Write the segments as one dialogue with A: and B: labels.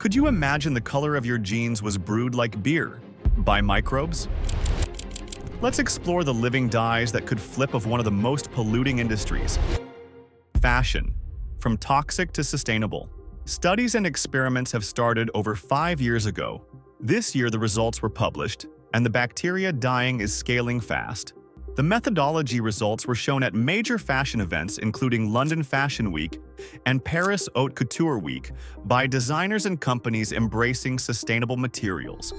A: Could you imagine the color of your jeans was brewed like beer by microbes? Let's explore the living dyes that could flip of one of the most polluting industries. Fashion. From toxic to sustainable. Studies and experiments have started over 5 years ago. This year the results were published, and the bacteria dyeing is scaling fast. The methodology results were shown at major fashion events including London Fashion Week and Paris Haute Couture Week by designers and companies embracing sustainable materials.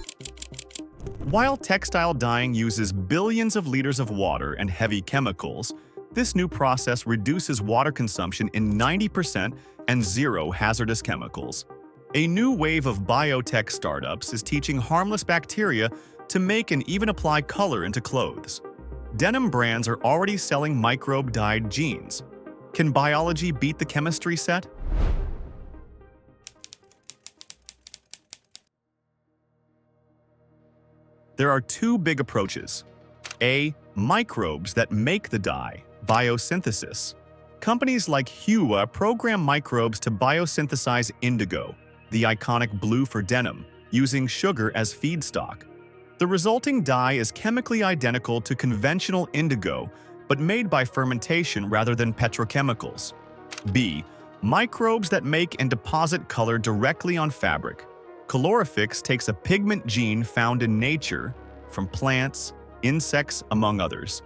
A: While textile dyeing uses billions of liters of water and heavy chemicals, this new process reduces water consumption in 90% and zero hazardous chemicals. A new wave of biotech startups is teaching harmless bacteria to make and even apply color into clothes. Denim brands are already selling microbe-dyed jeans. Can biology beat the chemistry set? There are two big approaches. A. Microbes that make the dye, biosynthesis. Companies like Huue program microbes to biosynthesize indigo, the iconic blue for denim, using sugar as feedstock. The resulting dye is chemically identical to conventional indigo, but made by fermentation rather than petrochemicals. B. Microbes that make and deposit color directly on fabric. Colorifix takes a pigment gene found in nature, from plants, insects, among others.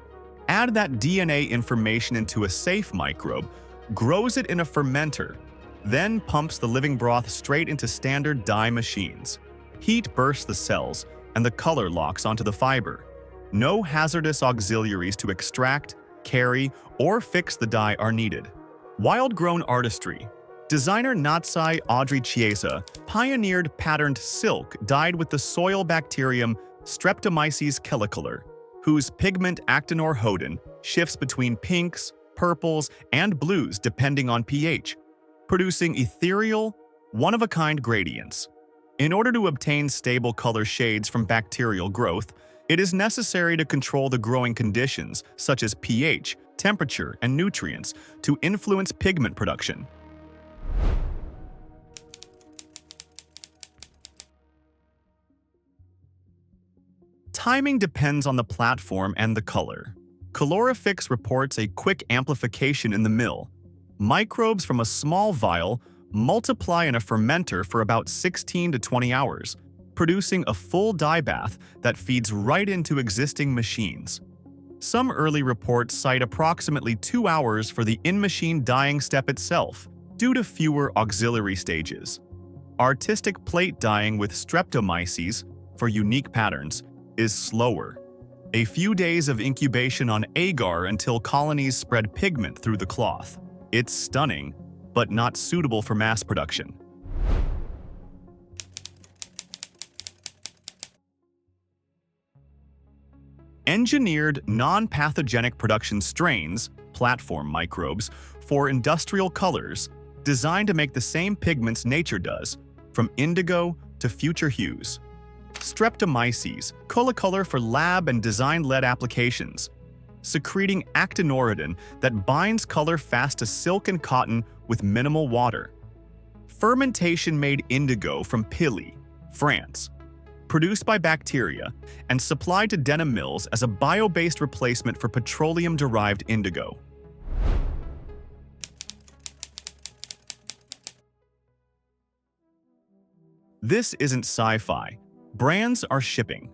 A: Add that DNA information into a safe microbe, grows it in a fermenter, then pumps the living broth straight into standard dye machines. Heat bursts the cells, and the color locks onto the fiber. No hazardous auxiliaries to extract, carry, or fix the dye are needed. Wild-grown artistry. Designer Natsai Audrey Chiesa pioneered patterned silk dyed with the soil bacterium Streptomyces chelicolor, whose pigment actinor-hodin shifts between pinks, purples, and blues depending on pH, producing ethereal, one-of-a-kind gradients. In order to obtain stable color shades from bacterial growth, it is necessary to control the growing conditions, such as pH, temperature, and nutrients, to influence pigment production. Timing depends on the platform and the color. Colorifix reports a quick amplification in the mill. Microbes from a small vial multiply in a fermenter for about 16 to 20 hours, producing a full dye bath that feeds right into existing machines. Some early reports cite approximately 2 hours for the in-machine dyeing step itself, due to fewer auxiliary stages. Artistic plate dyeing with Streptomyces, for unique patterns, is slower. A few days of incubation on agar until colonies spread pigment through the cloth. It's stunning, but not suitable for mass production. Engineered non-pathogenic production strains, platform microbes, for industrial colors, designed to make the same pigments nature does, from indigo to future hues. Streptomyces, color for lab and design-led applications, secreting actinor that binds color fast to silk and cotton with minimal water. Fermentation-made indigo from Pili, France, produced by bacteria and supplied to denim mills as a bio-based replacement for petroleum-derived indigo. This isn't sci-fi. Brands are shipping.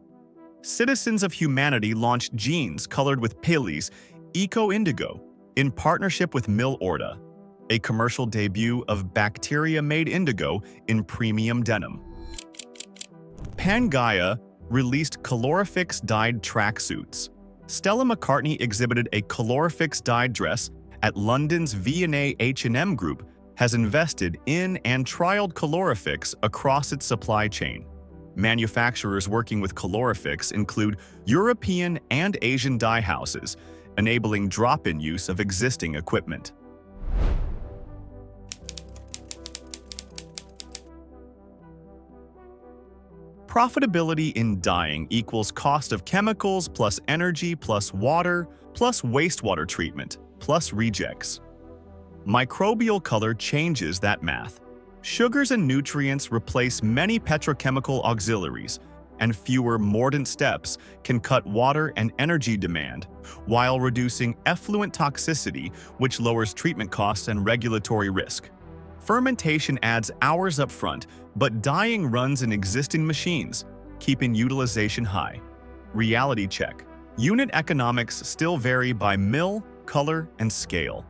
A: Citizens of Humanity launched jeans colored with Pili's Eco Indigo in partnership with Mill Orta, a commercial debut of bacteria-made indigo in premium denim. Pangaea released Colorifix-dyed tracksuits. Stella McCartney exhibited a Colorifix-dyed dress at London's V&A H&M Group has invested in and trialed Colorifix across its supply chain. Manufacturers working with Colorifix include European and Asian dye houses, enabling drop-in use of existing equipment. Profitability in dyeing equals cost of chemicals plus energy plus water plus wastewater treatment plus rejects. Microbial color changes that math. Sugars and nutrients replace many petrochemical auxiliaries, and fewer mordant steps can cut water and energy demand while reducing effluent toxicity, which lowers treatment costs and regulatory risk. Fermentation adds hours up front, but dyeing runs in existing machines, keeping utilization high. Reality check. Unit economics still vary by mill, color, and scale.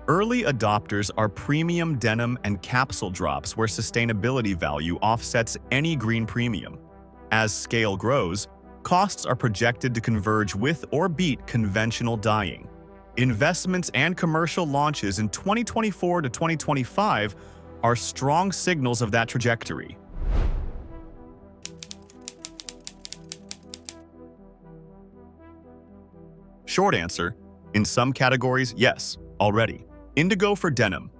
A: Early adopters are premium denim and capsule drops where sustainability value offsets any green premium. As scale grows, costs are projected to converge with or beat conventional dyeing. Investments and commercial launches in 2024 to 2025 are strong signals of that trajectory. Short answer, in some categories, yes, already. Indigo for denim.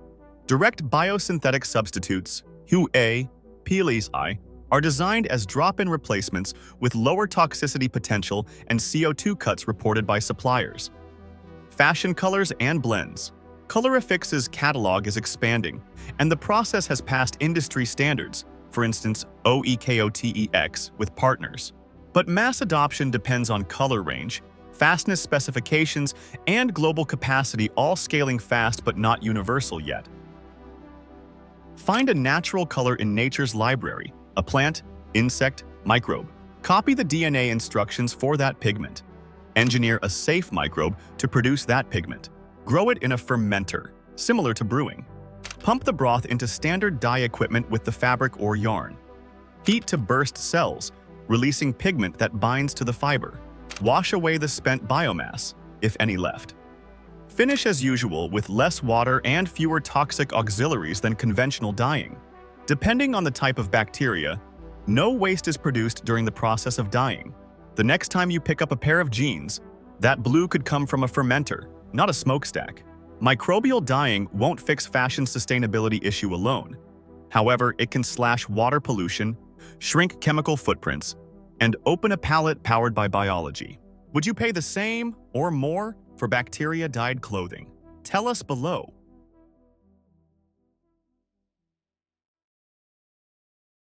A: Direct biosynthetic substitutes, Huue, Pili, are designed as drop-in replacements with lower toxicity potential and CO2 cuts reported by suppliers. Fashion colors and blends. Colorifix's catalog is expanding, and the process has passed industry standards, for instance OEKOTEX, with partners. But mass adoption depends on color range, fastness specifications, and global capacity, all scaling fast but not universal yet. Find a natural color in nature's library, a plant, insect, microbe. Copy the DNA instructions for that pigment. Engineer a safe microbe to produce that pigment. Grow it in a fermenter, similar to brewing. Pump the broth into standard dye equipment with the fabric or yarn. Heat to burst cells, releasing pigment that binds to the fiber. Wash away the spent biomass, if any left. Finish as usual with less water and fewer toxic auxiliaries than conventional dyeing. Depending on the type of bacteria, no waste is produced during the process of dyeing. The next time you pick up a pair of jeans, that blue could come from a fermenter, not a smokestack. Microbial dyeing won't fix fashion sustainability issue alone. However, it can slash water pollution, shrink chemical footprints, and open a palette powered by biology. Would you pay the same or more for bacteria-dyed clothing? Tell us below.